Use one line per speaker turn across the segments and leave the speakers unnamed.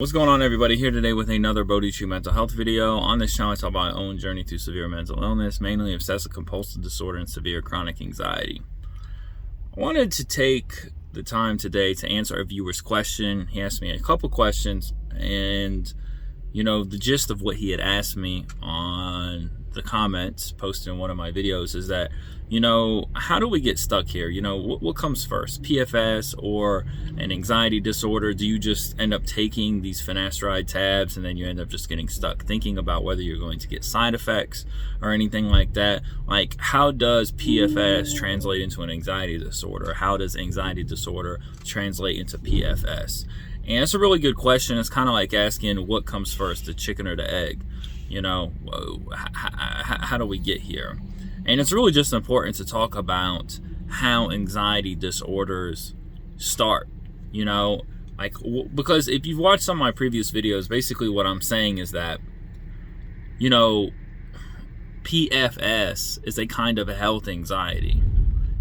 What's going on, everybody? Here today with another Bodhi Tree mental health video. On this channel I talk about my own journey through severe mental illness, mainly obsessive compulsive disorder and severe chronic anxiety. I wanted to take the time today to answer a viewer's question. He asked me a couple questions, and the gist of what he had asked me on the comments posted in one of my videos is that, how do we get stuck here? What comes first, PFS or an anxiety disorder? Do you just end up taking these finasteride tabs and then you end up just getting stuck thinking about whether you're going to get side effects or anything like that? Like, how does PFS translate into an anxiety disorder? How does anxiety disorder translate into PFS? And it's a really good question. It's kind of like asking what comes first, the chicken or the egg. How do we get here? And it's really just important to talk about how anxiety disorders start, because if you've watched some of my previous videos, basically what I'm saying is that, PFS is a kind of a health anxiety.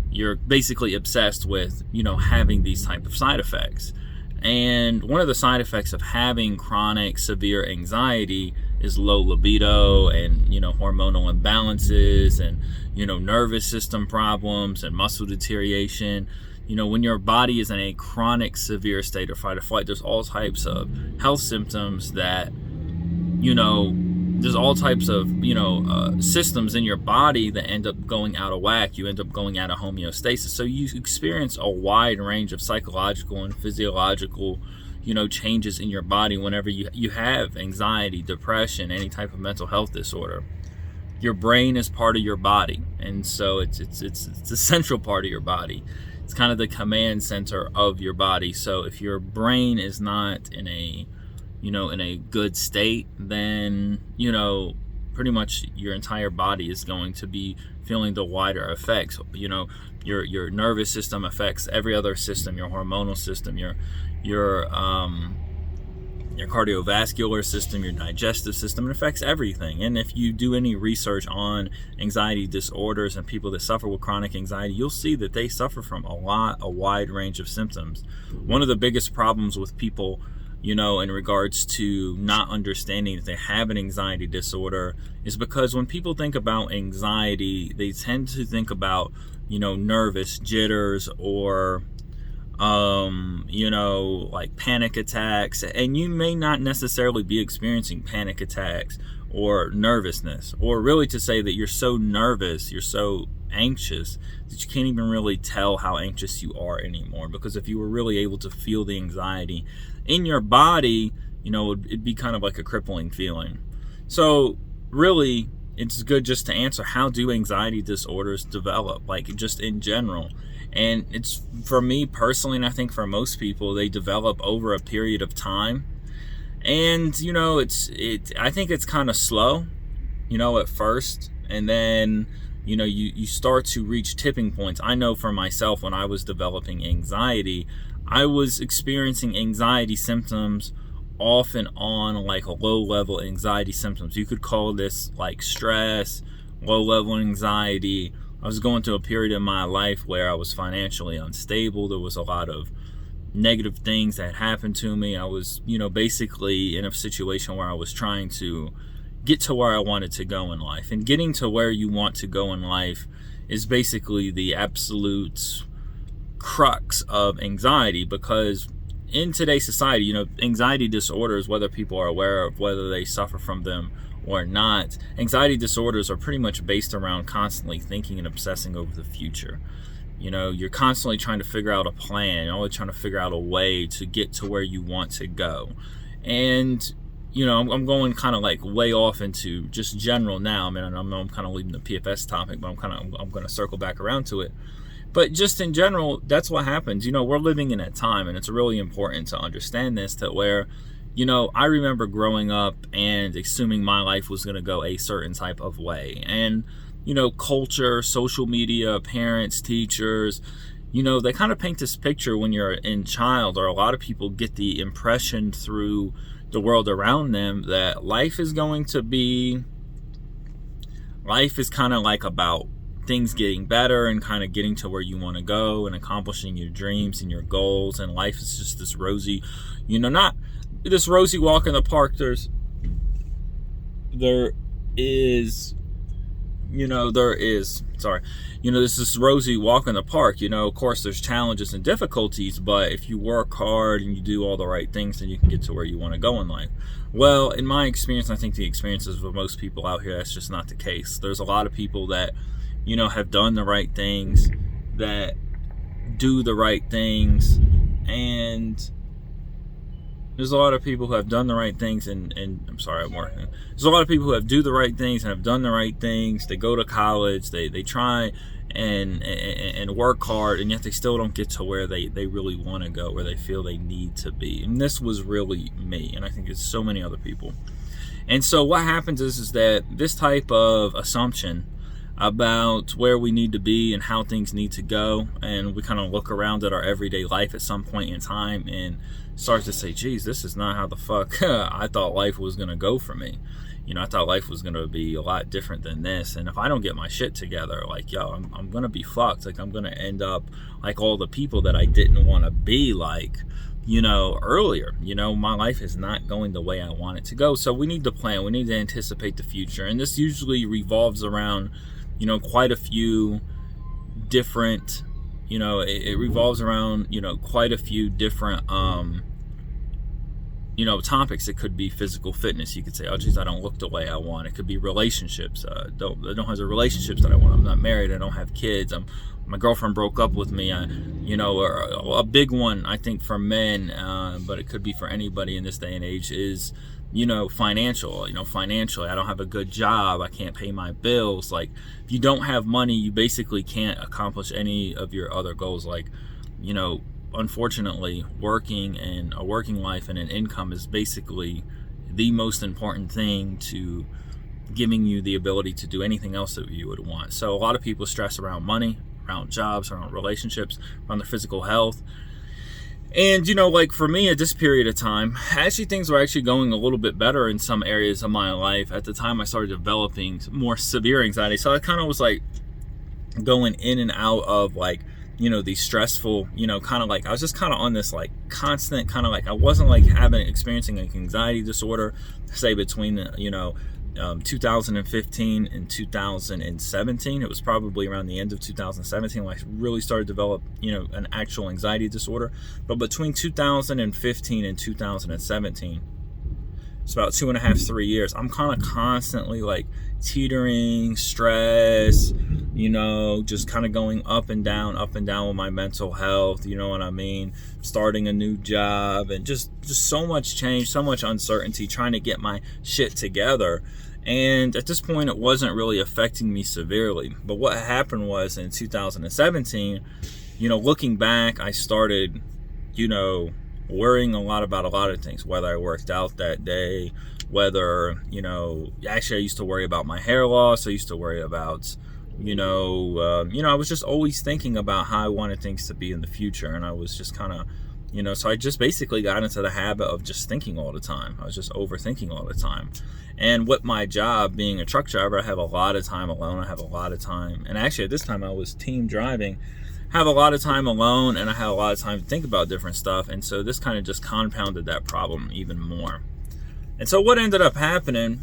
You're basically obsessed with, having these type of side effects. And one of the side effects of having chronic severe anxiety is low libido and, hormonal imbalances and, nervous system problems and muscle deterioration. When your body is in a chronic severe state of fight or flight, there's all types of health symptoms that, there's all types of, systems in your body that end up going out of whack. You end up going out of homeostasis. So you experience a wide range of psychological and physiological, changes in your body whenever you have anxiety, depression, any type of mental health disorder. Your brain is part of your body, and so it's a central part of your body. It's kind of the command center of your body. So if your brain is not in a good state, then, pretty much your entire body is going to be feeling the wider effects. Your nervous system affects every other system, your hormonal system, your cardiovascular system, your digestive system. It affects everything. And if you do any research on anxiety disorders and people that suffer with chronic anxiety, you'll see that they suffer from a wide range of symptoms. One of the biggest problems with people, in regards to not understanding that they have an anxiety disorder, is because when people think about anxiety, they tend to think about, nervous jitters or, like panic attacks. And you may not necessarily be experiencing panic attacks or nervousness, or really to say that you're so nervous, you're so anxious that you can't even really tell how anxious you are anymore. Because if you were really able to feel the anxiety in your body, it'd be kind of like a crippling feeling. So really, it's good just to answer, how do anxiety disorders develop, like just in general? And it's, for me personally, and I think for most people, they develop over a period of time. And I think it's kind of slow, at first, and then you start to reach tipping points. I know for myself, when I was developing anxiety, I was experiencing anxiety symptoms off and on, like low-level anxiety symptoms. You could call this like stress, low-level anxiety. I was going through a period in my life where I was financially unstable. There was a lot of negative things that happened to me. I was, basically in a situation where I was trying to get to where I wanted to go in life. And getting to where you want to go in life is basically the absolute crux of anxiety, because in today's society, anxiety disorders, whether people are aware of whether they suffer from them or not, anxiety disorders are pretty much based around constantly thinking and obsessing over the future. You're constantly trying to figure out a plan, you're always trying to figure out a way to get to where you want to go. And I'm going kind of like way off into just general now. I mean, I know I'm kind of leaving the PFS topic, but I'm going to circle back around to it. But just in general, that's what happens. We're living in that time, and it's really important to understand this, to where, I remember growing up and assuming my life was going to go a certain type of way. And, culture, social media, parents, teachers, they kind of paint this picture when you're in child, or a lot of people get the impression through the world around them that life is kind of like about things getting better and kind of getting to where you want to go and accomplishing your dreams and your goals, and life is just this rosy, not this rosy walk in the park, there is, there's this rosy walk in the park. Of course there's challenges and difficulties, but if you work hard and you do all the right things, then you can get to where you want to go in life. Well, in my experience, I think the experiences of most people out here, that's just not the case. There's a lot of people that, have done the right things, that do the right things, and there's a lot of people who have done the right things, and I'm sorry, I'm working. There's a lot of people who do the right things and have done the right things. They go to college, they try and work hard, and yet they still don't get to where they really want to go, where they feel they need to be. And this was really me, and I think it's so many other people. And so what happens is that this type of assumption about where we need to be and how things need to go, and we kind of look around at our everyday life at some point in time and start to say, geez, this is not how the fuck I thought life was going to go for me. I thought life was going to be a lot different than this, and if I don't get my shit together, like, I'm going to be fucked. Like, I'm going to end up like all the people that I didn't want to be like, earlier. My life is not going the way I want it to go. So we need to plan. We need to anticipate the future, and this usually revolves around quite a few different, it revolves around, quite a few different, topics. It could be physical fitness. You could say, oh, geez, I don't look the way I want. It could be relationships. I don't have the relationships that I want. I'm not married. I don't have kids. My girlfriend broke up with me. A big one, I think, for men, but it could be for anybody in this day and age, is financial. Financially, I don't have a good job. I can't pay my bills. Like, if you don't have money, you basically can't accomplish any of your other goals. Like, unfortunately, working and a working life and an income is basically the most important thing to giving you the ability to do anything else that you would want. So a lot of people stress around money, around jobs, around relationships, around their physical health. And, like for me at this period of time, actually things were actually going a little bit better in some areas of my life. At the time I started developing more severe anxiety. So I kind of was like going in and out of like, these stressful, kind of like, I was just kind of on this like constant kind of like, I wasn't like experiencing an anxiety disorder, say between, 2015 and 2017. It was probably around the end of 2017 when I really started to develop, an actual anxiety disorder. But between 2015 and 2017, it's about 2.5, 3 years, I'm kind of constantly like teetering, stress, just kind of going up and down with my mental health, you know what I mean? Starting a new job, and just so much change, so much uncertainty, trying to get my shit together. And at this point, it wasn't really affecting me severely. But what happened was in 2017, looking back, I started, worrying a lot about a lot of things, whether I worked out that day, whether, actually I used to worry about my hair loss. I used to worry about, I was just always thinking about how I wanted things to be in the future. And I was just kind of, so I just basically got into the habit of just thinking all the time. I was just overthinking all the time. And with my job being a truck driver, I have a lot of time alone. I have a lot of time. And actually at this time I was team driving, have a lot of time alone, and I had a lot of time to think about different stuff. And so this kind of just compounded that problem even more. And so what ended up happening,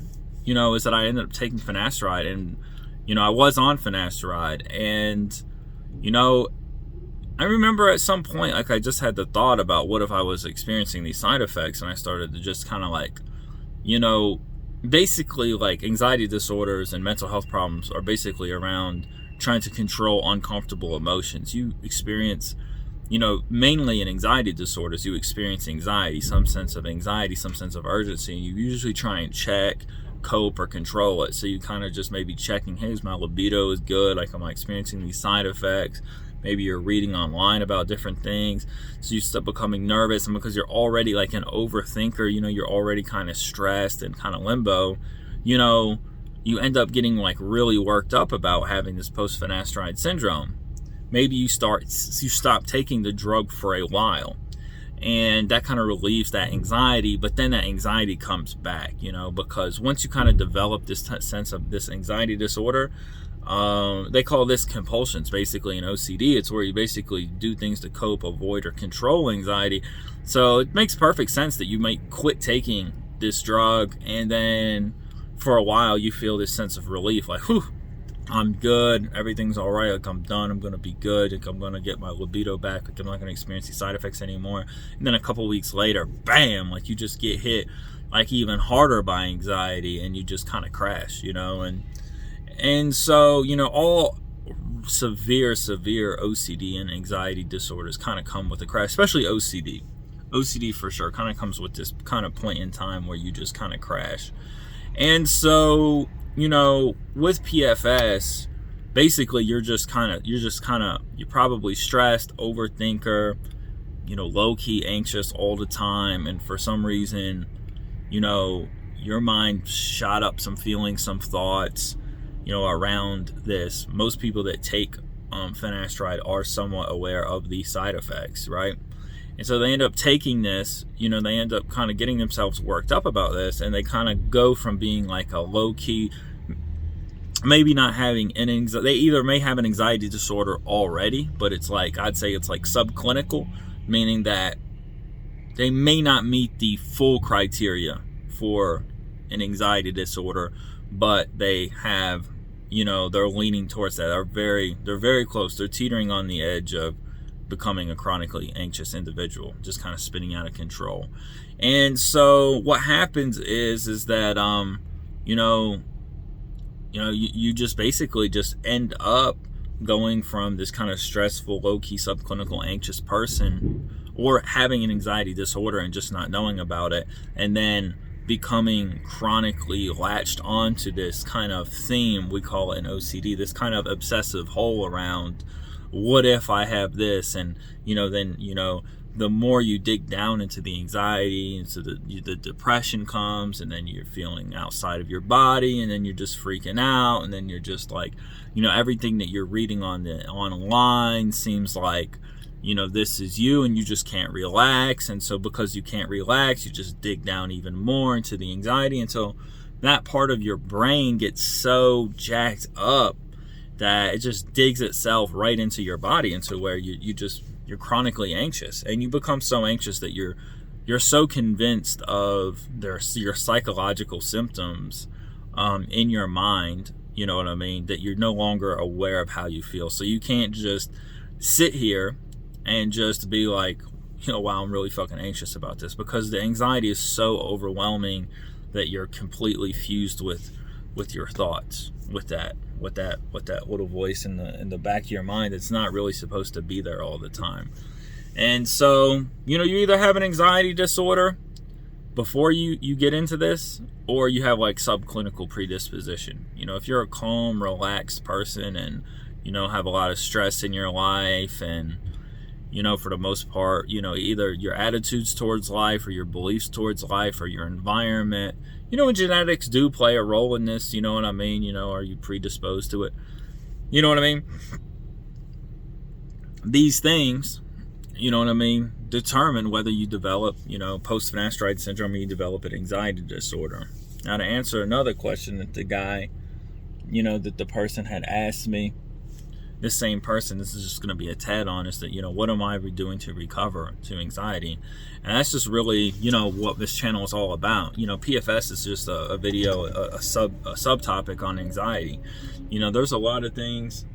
is that I ended up taking finasteride, and, I was on finasteride, and, I remember at some point, like I just had the thought about what if I was experiencing these side effects, and I started to just kind of like, basically like anxiety disorders and mental health problems are basically around trying to control uncomfortable emotions. You experience, mainly in anxiety disorders, you experience anxiety, some sense of anxiety, some sense of urgency, and you usually try and check, cope, or control it. So you kind of just maybe checking, hey, is my libido is good? Like, am I experiencing these side effects? Maybe you're reading online about different things, so you start becoming nervous, and because you're already like an overthinker, you're already kind of stressed and kind of limbo, you end up getting like really worked up about having this post-finasteride syndrome. Maybe you stop taking the drug for a while, and that kind of relieves that anxiety, but then that anxiety comes back, because once you kind of develop this sense of this anxiety disorder, They call this compulsions, basically in OCD. It's where you basically do things to cope, avoid, or control anxiety. So it makes perfect sense that you might quit taking this drug, and then for a while you feel this sense of relief, like, whew, I'm good, everything's all right, like I'm done, I'm gonna be good, like I'm gonna get my libido back, like I'm not gonna experience these side effects anymore. And then a couple weeks later, bam, like you just get hit like even harder by anxiety, and you just kind of crash, and so, all severe OCD and anxiety disorders kind of come with a crash, especially OCD for sure kind of comes with this kind of point in time where you just kind of crash. And so, with PFS, basically you're probably stressed, overthinker, low-key anxious all the time, and for some reason, your mind shot up some feelings, some thoughts, around this. Most people that take finasteride are somewhat aware of the side effects, right? And so they end up taking this, they end up kind of getting themselves worked up about this, and they kind of go from being like a low-key, maybe not having an anxiety, they either may have an anxiety disorder already, but it's like, I'd say it's like subclinical, meaning that they may not meet the full criteria for an anxiety disorder, but they have, they're leaning towards that. They're very close. They're teetering on the edge of becoming a chronically anxious individual, just kind of spinning out of control. And so what happens is that you just basically just end up going from this kind of stressful, low-key, subclinical anxious person, or having an anxiety disorder and just not knowing about it, and then becoming chronically latched onto this kind of theme, we call it an OCD, this kind of obsessive hole around, what if I have this? And then the more you dig down into the anxiety, into the depression comes, and then you're feeling outside of your body, and then you're just freaking out, and then you're just like, everything that you're reading online seems like, this is you, and you just can't relax. And so because you can't relax, you just dig down even more into the anxiety until that part of your brain gets so jacked up that it just digs itself right into your body, into where you're chronically anxious, and you become so anxious that you're so convinced of your psychological symptoms in your mind, that you're no longer aware of how you feel. So you can't just sit here and just be like, wow, I'm really fucking anxious about this, because the anxiety is so overwhelming that you're completely fused with your thoughts, with that little voice in the back of your mind that's not really supposed to be there all the time. And so, you either have an anxiety disorder before you get into this, or you have like subclinical predisposition. If you're a calm, relaxed person and have a lot of stress in your life, and for the most part, either your attitudes towards life, or your beliefs towards life, or your environment, genetics do play a role in this, what I mean? Are you predisposed to it? You know what I mean? These things, determine whether you develop, post-finasteride syndrome, or you develop an anxiety disorder. Now, to answer another question that the guy, that the person had asked me, this same person, this is just going to be a tad on, is that, what am I doing to recover to anxiety? And that's just really, what this channel is all about. PFS is just a video, a subtopic on anxiety. There's a lot of things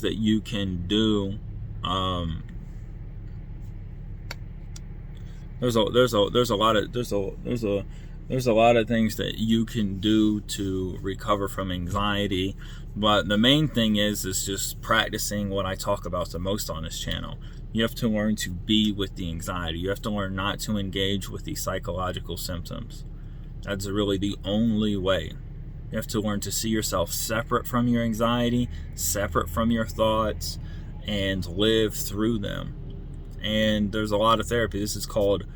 that you can do. There's a lot of things that you can do to recover from anxiety, but the main thing is just practicing what I talk about the most on this channel. You have to learn to be with the anxiety. You have to learn not to engage with the psychological symptoms. That's really the only way. You have to learn to see yourself separate from your anxiety, separate from your thoughts, and live through them. And there's a lot of therapy. This is called,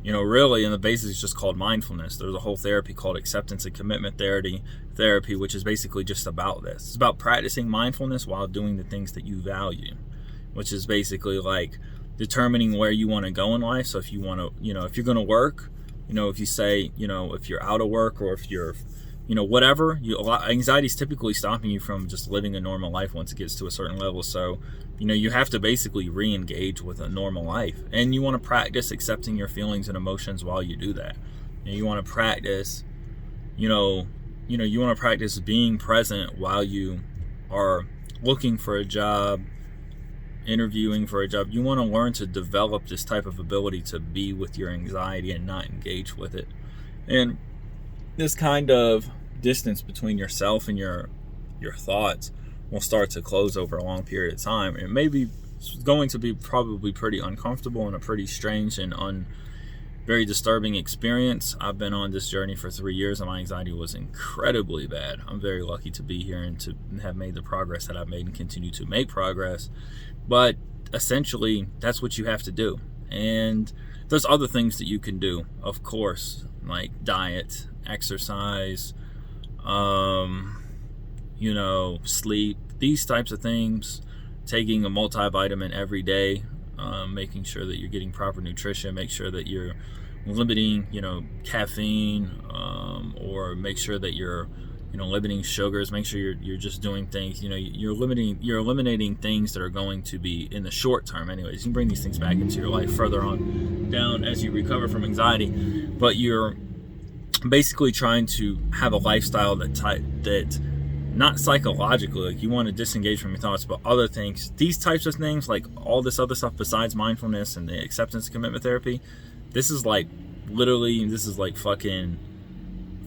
really in the basics, it's just called mindfulness. There's a whole therapy called acceptance and commitment therapy, which is basically just about this. It's about practicing mindfulness while doing the things that you value, which is basically like determining where you want to go in life. So if you want to, if you're going to work, if you say, if you're out of work, or if you're whatever. Anxiety is typically stopping you from just living a normal life once it gets to a certain level. So, you have to basically re-engage with a normal life. And you want to practice accepting your feelings and emotions while you do that. You want to practice, you want to practice being present while you are looking for a job, interviewing for a job. You want to learn to develop this type of ability to be with your anxiety and not engage with it. And this kind of distance between yourself and your thoughts will start to close over a long period of time. It may be going to be probably pretty uncomfortable and a pretty strange and very disturbing experience. I've been on this journey for 3 years and my anxiety was incredibly bad. I'm very lucky to be here and to have made the progress that I've made and continue to make progress. But essentially, that's what you have to do. And there's other things that you can do, of course, like diet, exercise, sleep, these types of things, taking a multivitamin every day, making sure that you're getting proper nutrition, make sure that you're limiting, caffeine, or make sure that you're, limiting sugars, make sure you're just doing things, you're eliminating things that are going to be in the short term anyways. You can bring these things back into your life further on down as you recover from anxiety, but you're basically trying to have a lifestyle that not psychologically, like you want to disengage from your thoughts, but other things, these types of things, like all this other stuff besides mindfulness and the acceptance and commitment therapy, this is like fucking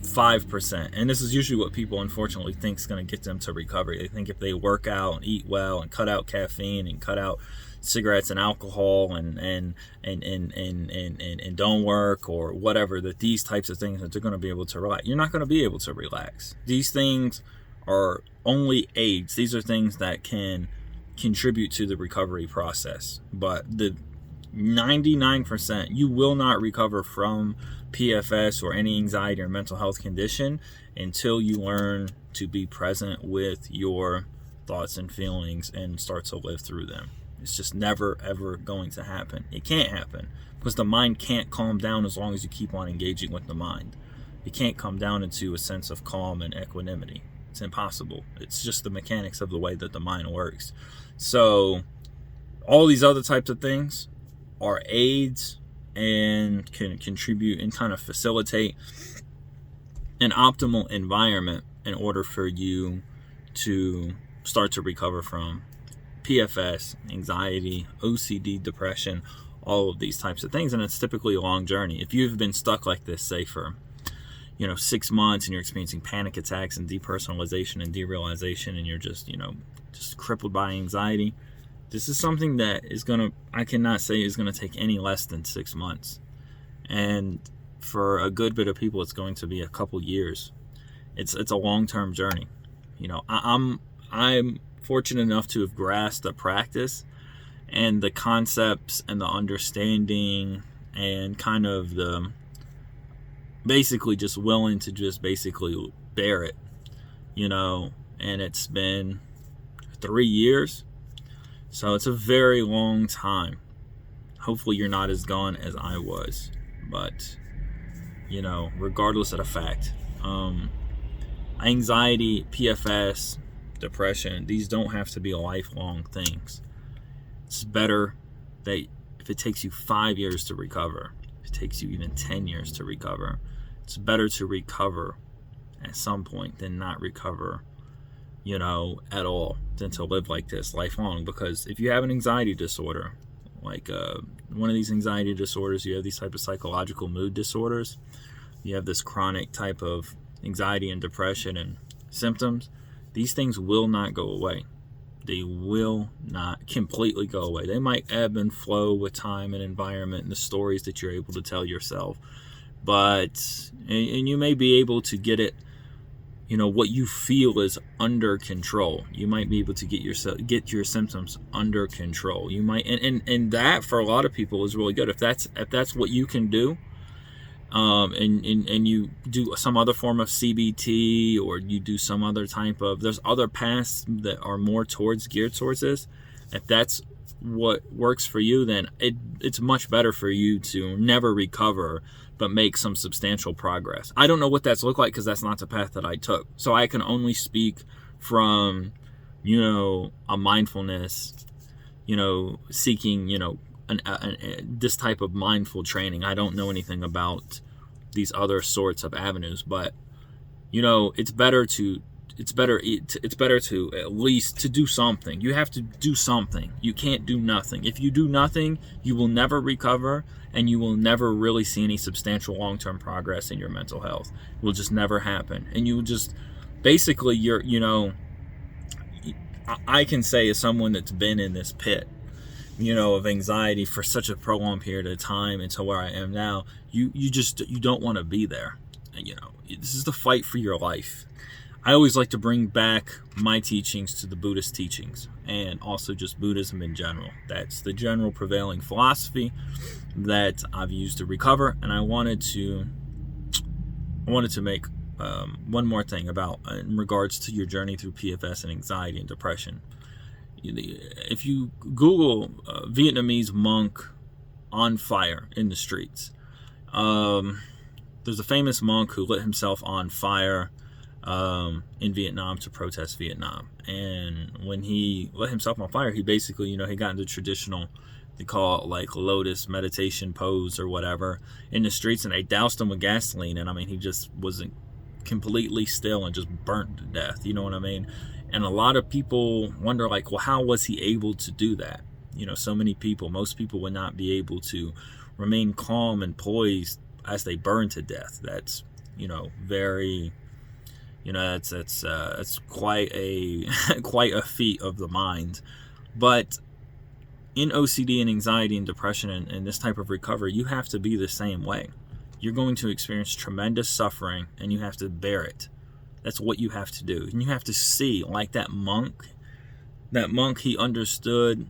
5%. And this is usually what people unfortunately think is going to get them to recovery. They think if they work out and eat well and cut out caffeine and cut out cigarettes and alcohol and don't work or whatever, that these types of things that they're going to be able to relax. You're not going to be able to relax. These things are only aids. These are things that can contribute to the recovery process. But the 99%, you will not recover from PFS or any anxiety or mental health condition until you learn to be present with your thoughts and feelings and start to live through them. It's just never, ever going to happen. It can't happen because the mind can't calm down as long as you keep on engaging with the mind. It can't come down into a sense of calm and equanimity. It's impossible. It's just the mechanics of the way that the mind works. So all these other types of things are aids and can contribute and kind of facilitate an optimal environment in order for you to start to recover from PFS, anxiety, OCD, depression, all of these types of things. And it's typically a long journey. If you've been stuck like this, say for 6 months and you're experiencing panic attacks and depersonalization and derealization and you're just crippled by anxiety, this is something that I cannot say is going to take any less than 6 months. And for a good bit of people, it's going to be a couple years. It's a long-term journey. I'm fortunate enough to have grasped the practice and the concepts and the understanding and kind of the basically just willing to just basically bear it, and it's been 3 years. So it's a very long time. Hopefully you're not as gone as I was, but regardless of the fact, anxiety, PFS, depression, these don't have to be lifelong things. It's better that if it takes you 5 years to recover, if it takes you even 10 years to recover, it's better to recover at some point than not recover, at all, than to live like this lifelong. Because if you have an anxiety disorder, like one of these anxiety disorders, you have these type of psychological mood disorders, you have this chronic type of anxiety and depression and symptoms, these things will not go away. They will not completely go away. They might ebb and flow with time and environment and the stories that you're able to tell yourself. But, and you may be able to get it, what you feel is under control. You might be able to get your symptoms under control. You might, and that for a lot of people is really good. If that's what you can do, and you do some other form of CBT, or you do some other type of, there's other paths that are more geared towards this. If that's what works for you, then it's much better for you to never recover but make some substantial progress. I don't know what that's looked like because that's not the path that I took. So I can only speak from, a mindfulness, seeking, this type of mindful training. I don't know anything about these other sorts of avenues, but it's better to at least to do something. You have to do something. You can't do nothing. If you do nothing, you will never recover, and you will never really see any substantial long-term progress in your mental health. It will just never happen. And you will just, basically, I can say, as someone that's been in this pit, of anxiety for such a prolonged period of time until where I am now, you don't want to be there. This is the fight for your life. I always like to bring back my teachings to the Buddhist teachings, and also just Buddhism in general. That's the general prevailing philosophy that I've used to recover. And I wanted to make one more thing about, in regards to your journey through PFS and anxiety and depression. If you Google Vietnamese monk on fire in the streets, there's a famous monk who lit himself on fire in Vietnam to protest Vietnam. And when he lit himself on fire, he basically, he got into traditional, they call it like lotus meditation pose or whatever, in the streets, and they doused him with gasoline. And he just wasn't completely still and just burnt to death. You know what I mean? And a lot of people wonder, like, well, how was he able to do that? So many people, most people would not be able to remain calm and poised as they burn to death. That's, very, that's quite a feat of the mind. But in OCD and anxiety and depression and this type of recovery, you have to be the same way. You're going to experience tremendous suffering, and you have to bear it. That's what you have to do. And you have to see, like that monk, he understood,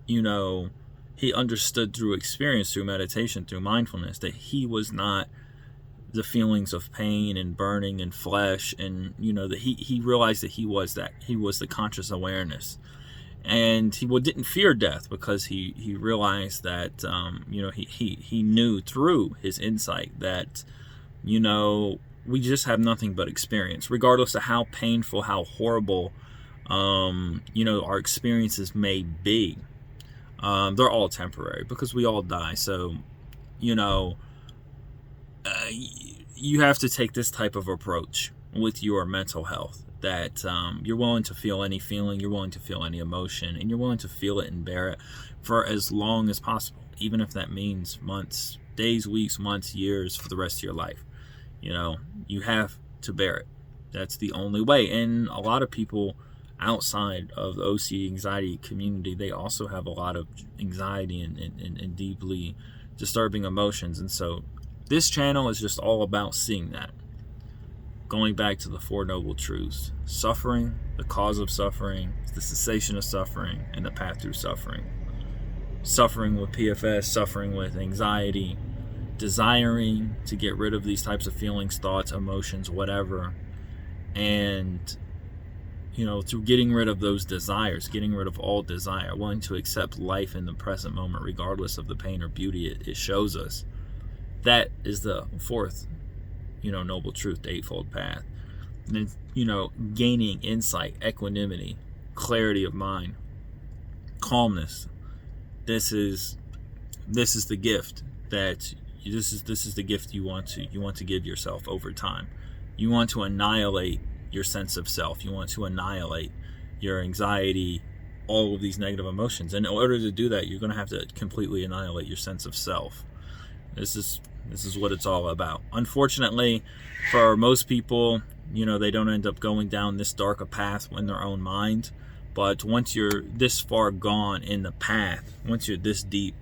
he understood through experience, through meditation, through mindfulness, that he was not the feelings of pain and burning and flesh, and that he realized that he was the conscious awareness. And he didn't fear death, because he realized that he knew through his insight that we just have nothing but experience, regardless of how painful, how horrible our experiences may be. They're all temporary, because we all die. So you have to take this type of approach with your mental health, that you're willing to feel any feeling, you're willing to feel any emotion, and you're willing to feel it and bear it for as long as possible, even if that means months, days, weeks, months, years, for the rest of your life. You have to bear it. That's the only way. And a lot of people outside of the OCD anxiety community, they also have a lot of anxiety and deeply disturbing emotions. And so this channel is just all about seeing that. Going back to the Four Noble Truths: suffering, the cause of suffering, the cessation of suffering, and the path through suffering. Suffering with PFS, suffering with anxiety, desiring to get rid of these types of feelings, thoughts, emotions, whatever. And, through getting rid of those desires, getting rid of all desire, wanting to accept life in the present moment, regardless of the pain or beauty it shows us. That is the fourth, noble truth, the Eightfold Path. And then, gaining insight, equanimity, clarity of mind, calmness. This is the gift that this is the gift you want to give yourself over time. You want to annihilate your sense of self. You want to annihilate your anxiety, all of these negative emotions. And in order to do that, you're going to have to completely annihilate your sense of self. This is what it's all about. Unfortunately, for most people, they don't end up going down this dark a path in their own mind. But once you're this far gone in the path, once you're this deep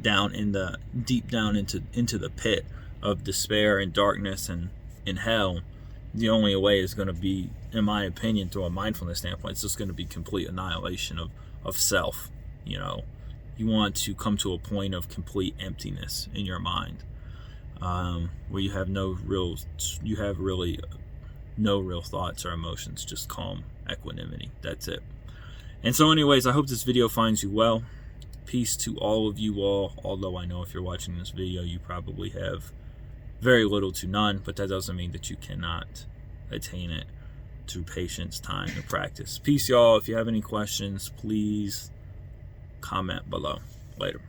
down into the pit of despair and darkness and in hell, the only way is going to be, in my opinion, through a mindfulness standpoint, it's just going to be complete annihilation of self. You want to come to a point of complete emptiness in your mind, where you have really no real thoughts or emotions, just calm equanimity. That's it. And so anyways, I hope this video finds you well. Peace to all of you all, although I know if you're watching this video, you probably have very little to none, but that doesn't mean that you cannot attain it through patience, time, and practice. Peace, y'all. If you have any questions, please comment below. Later.